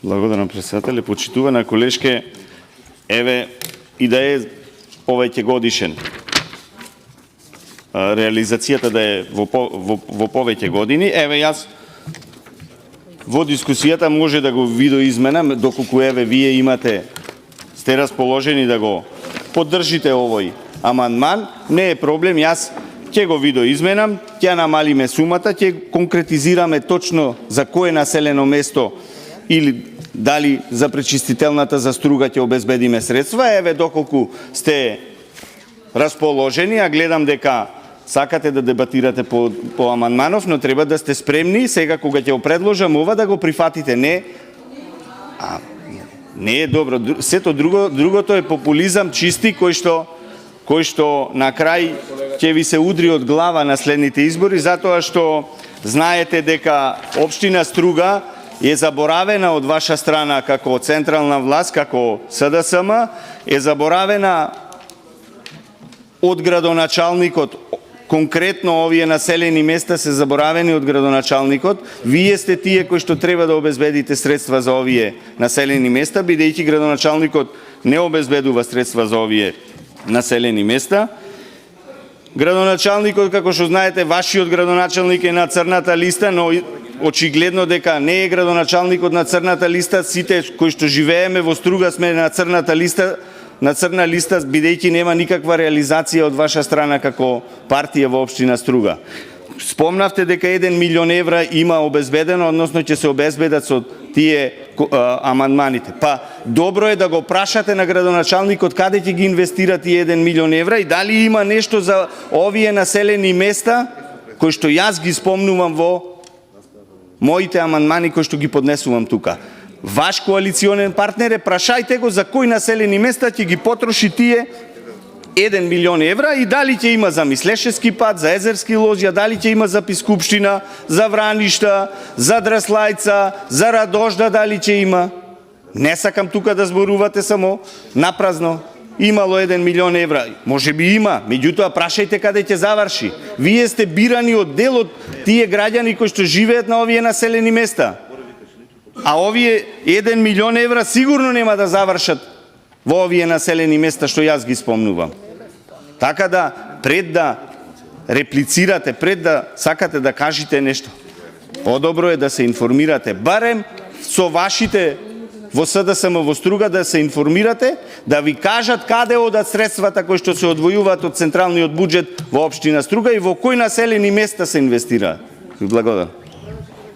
Благодарам, председателе. Почитувана колешке, еве и да е повеќе годишен. Реализацијата да е во повеќе години. Еве јас во дискусијата може да го видоизменам, доколку еве вие сте расположени да го поддржите овој амандман, не е проблем, јас ќе го видоизменам, ќе намалиме сумата, ќе конкретизираме точно за кое населено место или дали за пречистителната за струга ќе обезбедиме средства. Еве доколку сте расположени, а гледам дека сакате да дебатирате по амандманов, но треба да сте спремни сега кога ќе го предложам ова да го прифатите. Не е добро. Сето другото е популизам чисти кој што на крај ќе ви се удри од глава на следните избори, затоа што знаете дека општина Струга е заборавена од ваша страна како централна власт, како СДСМ, е заборавена од градоначалникот. Конкретно овие населени места се заборавени од градоначалникот. Вие сте тие кои што треба да обезбедите средства за овие населени места, бидејќи градоначалникот не обезбедува средства за овие населени места. Градоначалникот, како што знаете, вашиот градоначалник е на црната листа, но очигледно дека не е градоначалникот на црната листа. Сите кои што живееме во Струга сме на црната листа, бидејќи нема никаква реализација од ваша страна како партија во општина Струга. Спомнавте дека 1 милион евра има обезбедено, односно ќе се обезбедат со тие амандманите. Па добро е да го прашате на градоначалникот каде ќе ги инвестира тие 1 милион евра и дали има нешто за овие населени места кои што јас ги спомнувам во моите амандмани кои што ги поднесувам тука. Ваш коалиционен партнер е, прашајте го за кои населени места ќе ги потроши тие 1 милион евра и дали ќе има за Мислешевски пат, за Езерски лозја, дали ќе има за Пискупштина, за Враништа, за Драслајца, за Радожда, дали ќе има. Не сакам тука да зборувате само напразно. Имало 1 милион евра. Може би има, меѓутоа прашајте каде ќе заврши. Вие сте бирани од дел од тие граѓани кои што живеат на овие населени места. А овие 1 милион евра сигурно нема да завршат во овие населени места што јас ги спомнувам. Така да, пред да реплицирате, пред да сакате да кажете нешто, подобро е да се информирате, барем со вашите во СДСМ во Струга да се информирате, да ви кажат каде одат средствата кои што се одвојуваат од централниот буџет во општина Струга и во кои населени места се инвестираат. Благодарам.